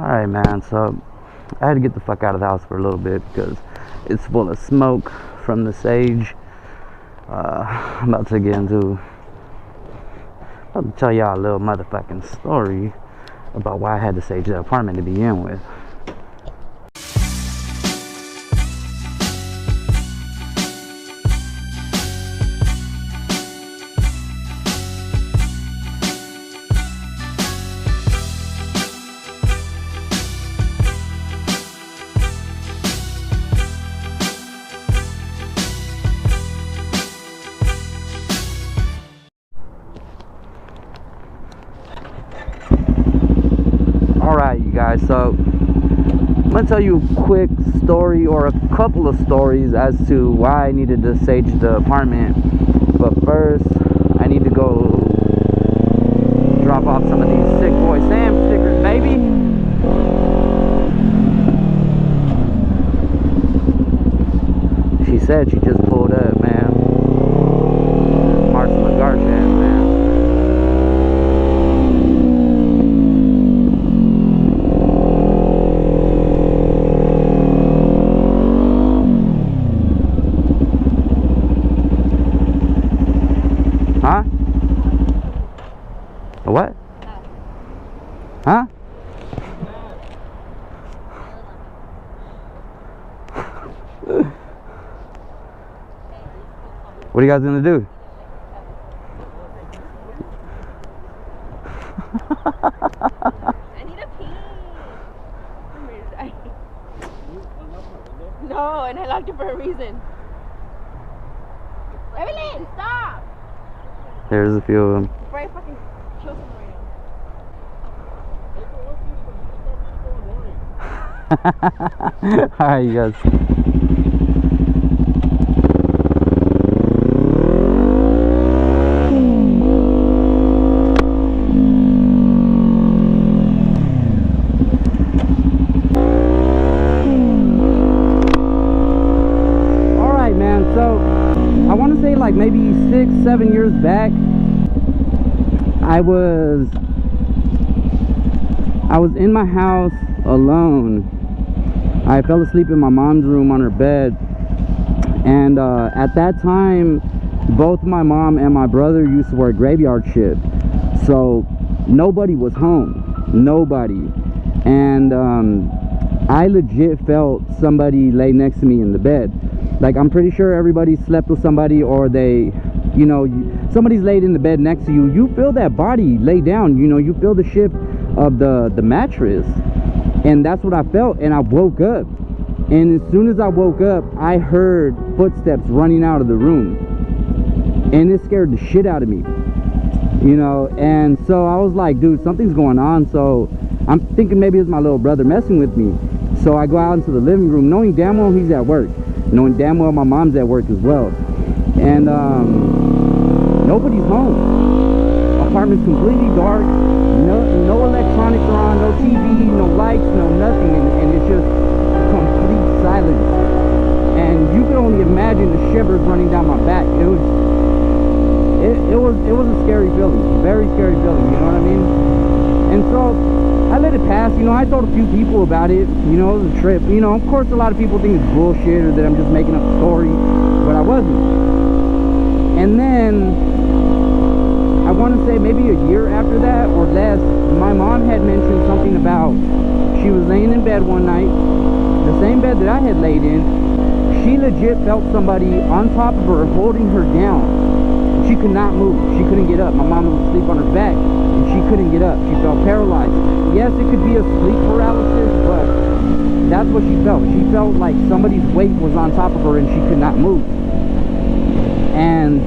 Alright, man, so I had to get the fuck out of the house for a little bit because it's full of smoke from the sage. I'm about to tell y'all a little motherfucking story about why I had to sage the apartment to begin with. Alright, you guys, so I'm gonna tell you a quick story or a couple of stories as to why I needed to sage the apartment. But first, I need to go drop off some of these SickBoySam stickers, baby. She said she just pulled up, man. Parts of the garbage, man. Huh? What? Huh? What are you guys gonna do? I need a pee. No, and I locked it for a reason. Evelyn, stop! There's a few of them. Before I fucking kill someone right now. Alright, you guys. Alright, man, so I want to say like maybe 6-7 years back, I was in my house alone. I fell asleep in my mom's room on her bed, and at that time both my mom and my brother used to work graveyard shift, so nobody was home, nobody. And I legit felt somebody lay next to me in the bed. Like, I'm pretty sure everybody slept with somebody, or they, you know, somebody's laid in the bed next to you. You feel that body lay down, you know, you feel the shift of the mattress. And that's what I felt, and I woke up. And as soon as I woke up, I heard footsteps running out of the room. And it scared the shit out of me, you know. And so I was like, dude, something's going on. So I'm thinking maybe it's my little brother messing with me. So I go out into the living room, knowing damn well he's at work, knowing damn well my mom's at work as well. And nobody's home. Apartment's completely dark. No electronics are on, no TV, no lights, no nothing, and it's just complete silence. And you can only imagine the shivers running down my back. It was a scary feeling, very scary feeling, you know what I mean? And so I let it pass, you know. I told a few people about it, you know. It was a trip, you know. Of course, a lot of people think it's bullshit or that I'm just making up a story, but I wasn't. And then I want to say maybe a year after that or less, my mom had mentioned something about, she was laying in bed one night, the same bed that I had laid in. She legit felt somebody on top of her holding her down. She could not move. She couldn't get up. My mom was asleep on her back and she couldn't get up. She felt paralyzed. Yes, it could be a sleep paralysis, but that's what she felt. She felt like somebody's weight was on top of her and she could not move. And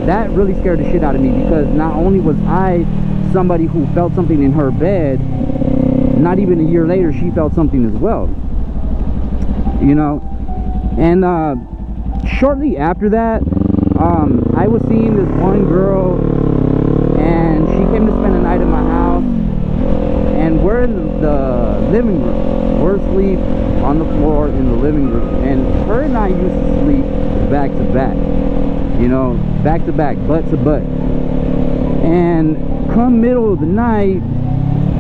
that really scared the shit out of me, because not only was I somebody who felt something in her bed, not even a year later she felt something as well, you know. And shortly after that, I was seeing this one girl, and she came to spend the night at my house, and we're in the living room. We're asleep on the floor in the living room, and her and I used to sleep back to back, you know, back to back, butt to butt. And come middle of the night,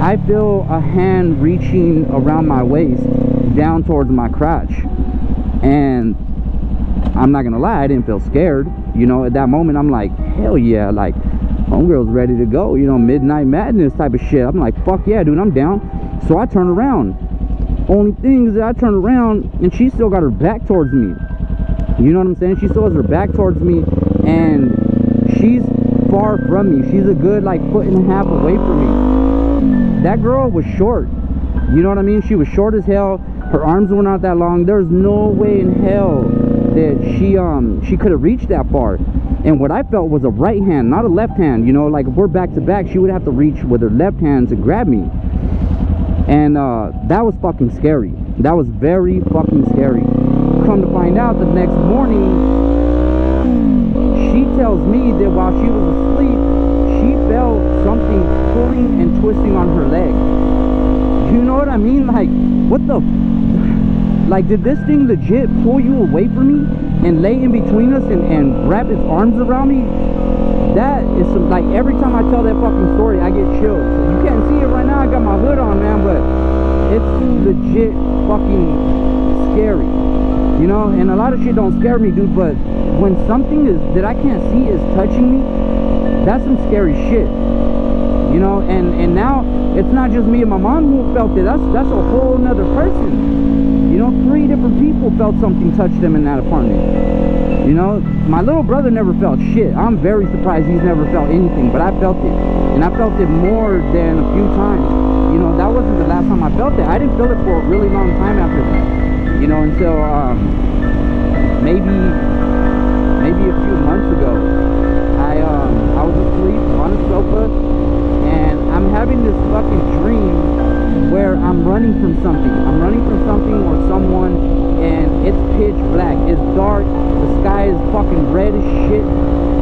I feel a hand reaching around my waist down towards my crotch, and I'm not gonna lie, I didn't feel scared. You know, at that moment I'm like, hell yeah, like homegirl's ready to go, you know, midnight madness type of shit. I'm like, fuck yeah, dude, I'm down. So I turn around. Only thing is that I turn around and she still got her back towards me. You know what I'm saying? She still has her back towards me, and she's far from me. She's a good like foot and a half away from me. That girl was short. You know what I mean? She was short as hell. Her arms were not that long. There's no way in hell that she could have reached that far. And what I felt was a right hand, not a left hand. You know, like if we're back to back, she would have to reach with her left hand to grab me. And that was fucking scary. That was very fucking scary. Come to find out, the next morning, she tells me that while she was asleep, she felt something pulling and twisting on her leg. You know what I mean? Like, what the... Like, did this thing legit pull you away from me and lay in between us and wrap its arms around me? That is some... Like, every time I tell that fucking story, I get chills. You can't see it right now, I got my hood on, man, but it's legit fucking scary. You know, and a lot of shit don't scare me, dude, but when something is that I can't see is touching me, that's some scary shit. You know, and now it's not just me and my mom who felt it. That's a whole nother person. You know, 3 different people felt something touch them in that apartment. You know, my little brother never felt shit. I'm very surprised he's never felt anything, but I felt it, and I felt it more than a few times. You know, that wasn't the last time I felt it. I didn't feel it for a really long time after that. You know, until maybe a few months ago, I was asleep on a sofa, and I'm having this fucking dream where I'm running from something. I'm running from something or someone, and it's pitch black. It's dark. The sky is fucking red as shit,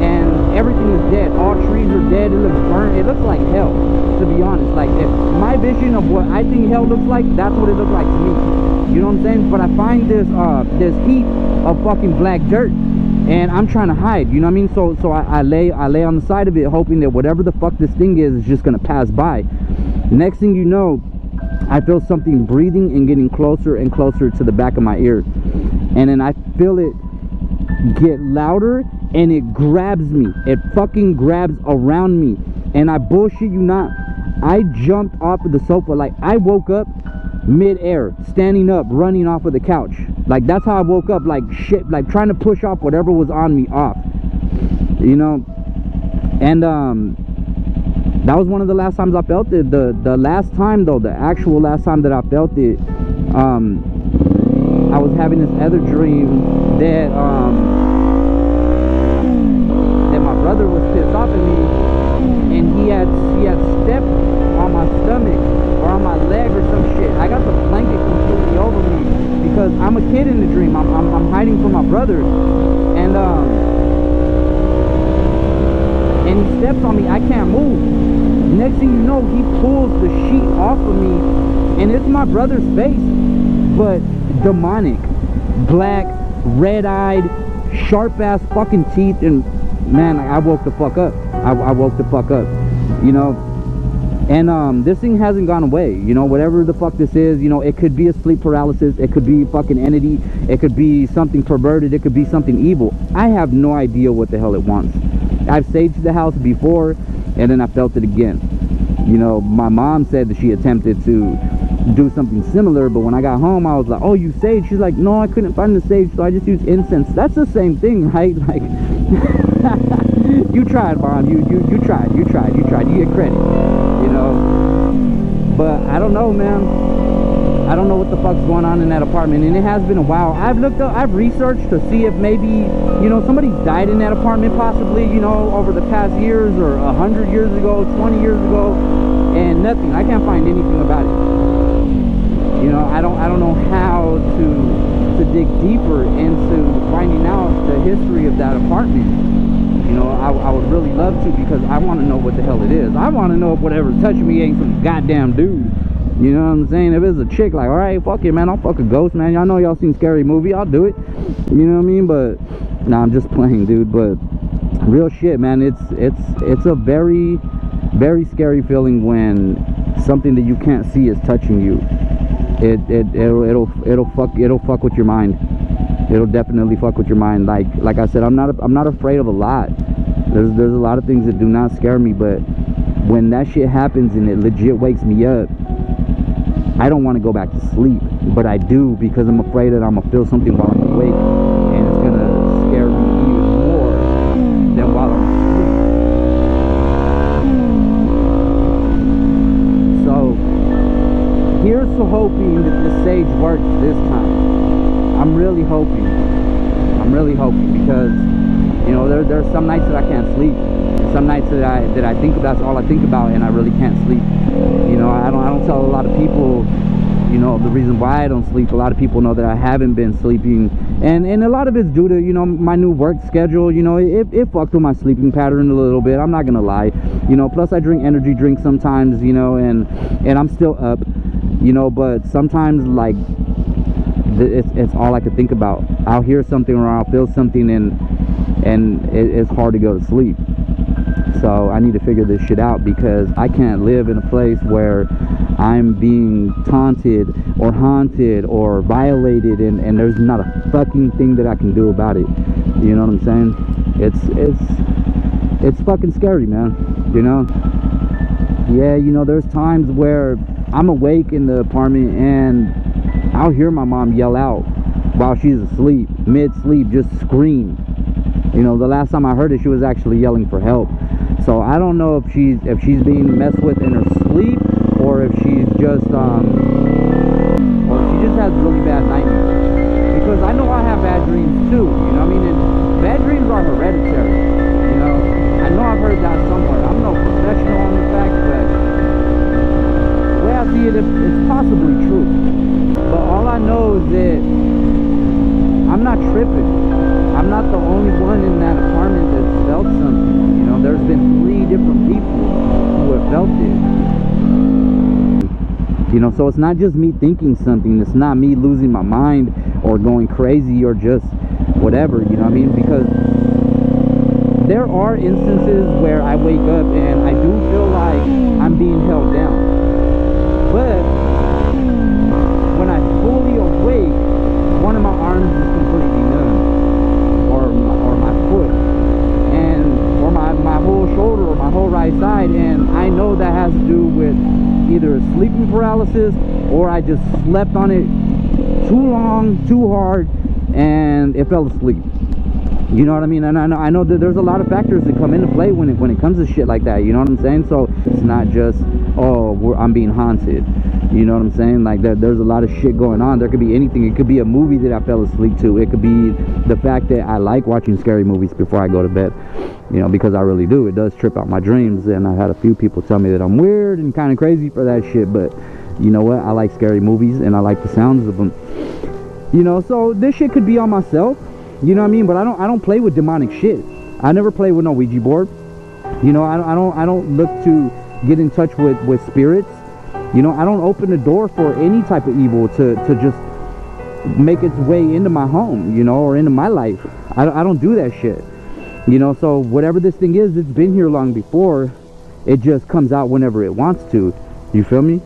and everything is dead. All trees are dead. It looks burnt. It looks like hell, to be honest. Like, if my vision of what I think hell looks like, that's what it looked like to me. You know what I'm saying? But I find this heap of fucking black dirt, and I'm trying to hide. You know what I mean? So I lay on the side of it, hoping that whatever the fuck this thing is just gonna pass by. Next thing you know, I feel something breathing and getting closer and closer to the back of my ear, and then I feel it get louder, and it grabs me. It fucking grabs around me, and I bullshit you not, I jumped off of the sofa. Like, I woke up mid-air, standing up, running off of the couch. Like, that's how I woke up. Like, shit, like trying to push off whatever was on me off, you know. And that was one of the last times I felt it. The last time though, the actual last time that I felt it, I was having this other dream that that my brother was pissed off at me, and he had stepped on my stomach or on my leg or some shit. I got the blanket completely over me because I'm a kid in the dream. I'm hiding from my brother, and he steps on me. I can't move. Next thing you know, he pulls the sheet off of me, and it's my brother's face, but demonic, black, red-eyed, sharp-ass fucking teeth, and man, I woke the fuck up. I woke the fuck up, you know. And this thing hasn't gone away, you know. Whatever the fuck this is, you know, it could be a sleep paralysis, it could be fucking entity, it could be something perverted, it could be something evil. I have no idea what the hell it wants. I've saged the house before, and then I felt it again. You know, my mom said that she attempted to do something similar, but when I got home, I was like, oh, you sage? She's like, no, I couldn't find the sage, so I just used incense. That's the same thing, right? Like, you tried, Mom. You tried. You get credit, you know. But I don't know, man. I don't know what the fuck's going on in that apartment, and it has been a while. I've researched to see if maybe, you know, somebody died in that apartment possibly, you know, over the past years, or 100 years ago, 20 years ago, and nothing. I can't find anything about it. You know, I don't know how to dig deeper into finding out the history of that apartment. You know, I would really love to, because I want to know what the hell it is. I want to know if whatever's touching me ain't some goddamn dude. You know what I'm saying? If it's a chick, like, alright, fuck it, man, I'll fuck a ghost, man. Y'all know y'all seen Scary Movie, I'll do it. You know what I mean? But nah, I'm just playing, dude. But real shit, man, it's a very, very scary feeling when something that you can't see is touching you, it'll fuck with your mind. It'll definitely fuck with your mind. Like I said, I'm not afraid of a lot. There's a lot of things that do not scare me, but when that shit happens and it legit wakes me up, I don't want to go back to sleep, but I do, because I'm afraid that I'm gonna feel something while I'm awake, and it's gonna scare me even more than while I'm asleep. So here's to hoping that the sage works this time. I'm really hoping, because you know, there's some nights that I can't sleep. Some nights that I think that's all I think about, and I really can't sleep. You know, I don't tell a lot of people, you know, the reason why I don't sleep. A lot of people know that I haven't been sleeping, and a lot of it's due to, you know, my new work schedule. You know, it fucked with my sleeping pattern a little bit, I'm not gonna lie. You know, plus I drink energy drinks sometimes, you know, and I'm still up, you know, but sometimes, like, it's all I could think about. I'll hear something or I'll feel something, and it's hard to go to sleep. So I need to figure this shit out, because I can't live in a place where I'm being taunted or haunted or violated, and there's not a fucking thing that I can do about it. You know what I'm saying? It's fucking scary, man. You know? Yeah, you know, there's times where I'm awake in the apartment and I'll hear my mom yell out while she's asleep, mid-sleep, just scream. You know, the last time I heard it, she was actually yelling for help. So I don't know if she's being messed with in her sleep, or if she's just or if she just has really bad nightmares. Because I know I have bad dreams too, you know what I mean? And bad dreams are hereditary, you know? I know I've heard that somewhere. I'm no professional on the fact, but the way I see it, it's possibly true. But all I know is that I'm not tripping. I'm not the only one in that apartment that's felt something. You know, there's been 3 different people who have felt it. You know, so it's not just me thinking something. It's not me losing my mind or going crazy or just whatever, you know what I mean? Because there are instances where I wake up and I do feel like I'm being held down. But when I fully awake, one of my arms is completely numb. Or my foot, or my whole shoulder, or my whole right side, and I know that has to do with either sleeping paralysis, or I just slept on it too long, too hard, and it fell asleep. You know what I mean? And I know that there's a lot of factors that come into play when it comes to shit like that. You know what I'm saying? So it's not just, oh, I'm being haunted. You know what I'm saying? Like, there's a lot of shit going on. There could be anything. It could be a movie that I fell asleep to. It could be the fact that I like watching scary movies before I go to bed. You know, because I really do. It does trip out my dreams. And I've had a few people tell me that I'm weird and kind of crazy for that shit. But you know what? I like scary movies and I like the sounds of them. You know, so this shit could be on myself. You know what I mean? But I don't play with demonic shit. I never play with no Ouija board. You know, I don't look to get in touch with spirits. You know, I don't open the door for any type of evil to just make its way into my home, you know, or into my life. I don't do that shit. You know, so whatever this thing is, it's been here long before. It just comes out whenever it wants to. You feel me?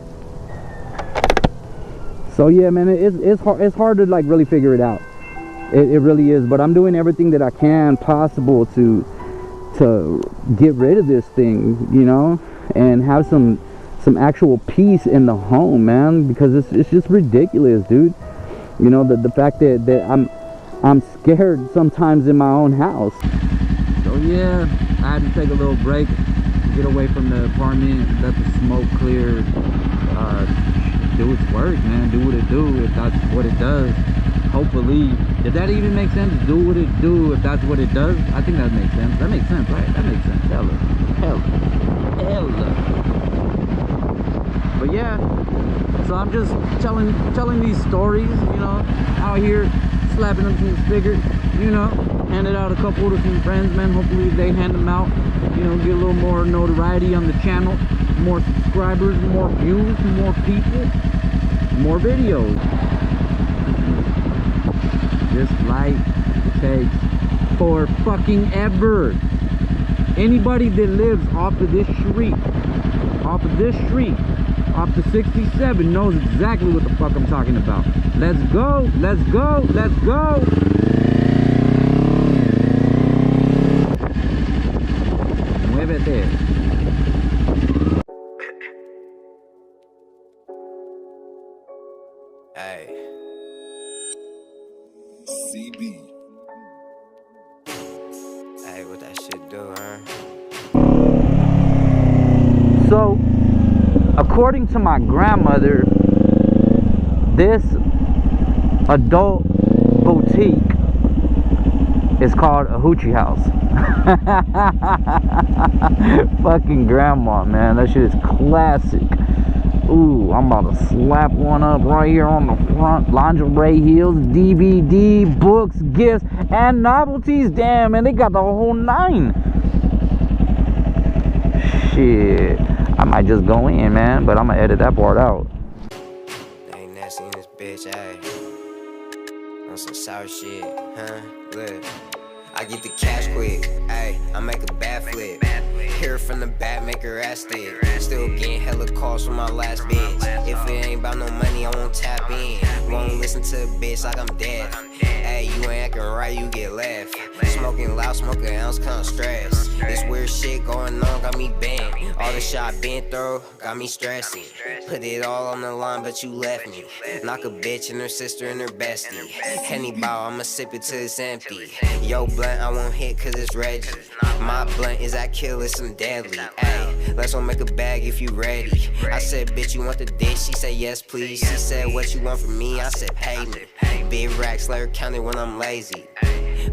So yeah, man, it's hard to like really figure it out. It really is. But I'm doing everything that I can possible to get rid of this thing, you know, and have some actual peace in the home, man, because it's just ridiculous, dude. You know, the fact that I'm scared sometimes in my own house. So yeah, I had to take a little break, get away from the apartment, let the smoke clear, do its work, man, do what it do, if that's what it does. Hopefully, did that even make sense? Do what it do, if that's what it does? I think that makes sense. That makes sense, right? That makes sense. Hella. But yeah, so I'm just telling these stories, you know, out here slapping them some stickers, you know, handed out a couple to some friends, man. Hopefully they hand them out, you know, get a little more notoriety on the channel, more subscribers, more views, more people, more videos. This life takes for fucking ever. Anybody that lives off of this street, off the 67 knows exactly what the fuck I'm talking about. Let's go, let's go, let's go. Muévete. Hey. CB. Hey, what that shit do, huh? So, according to my grandmother, this adult boutique is called a hoochie house. Fucking grandma, man. That shit is classic. Ooh, I'm about to slap one up right here on the front. Lingerie heels, DVD, books, gifts, and novelties. Damn, man, they got the whole 9. Shit. I might just go in, man, but I'm gonna edit that part out. N8nasty in this bitch, ayy. On some sour shit, huh? Look. I get the cash quick, ayy. I make a bad flip. Hear from the back, make her ass thick. Still getting hella calls from my last bitch. If it ain't about no money, I won't tap in. Won't listen to a bitch like I'm dead. Ayy, you ain't acting right, you get left. Smoking loud, smoke an ounce, kinda stress. This weird shit going on got me banned. All the shit I been through got me stressing. Put it all on the line, but you left me. Knock a bitch and her sister and her bestie. Henny bow, I'ma sip it till it's empty. Yo blunt, I won't hit cause it's Reggie. My blunt is I kill it some deadly. Ayy, let's go make a bag if you ready. I said, bitch, you want the dish? She said, yes, please. She said, what you want from me? I said, pay me. Big racks, let her count it when I'm lazy.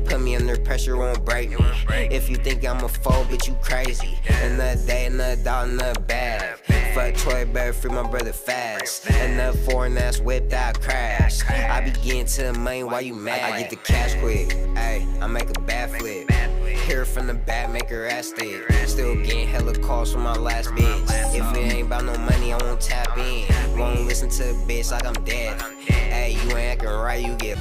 Put me under pressure, won't break me. If you think I'm a foe, bitch, you crazy. Another day, another dollar, another bag. Fuck toy, better free my brother fast. Another foreign ass whip that I crash. I be getting to the money while you mad. I get the cash quick, ayy, I make a bad flip. Hear from the back, make her ass thick. Still getting hella calls from my last bitch. If it ain't about no money, I won't tap in. Won't listen to a bitch like I'm dead. Ayy, you ain't acting right, you get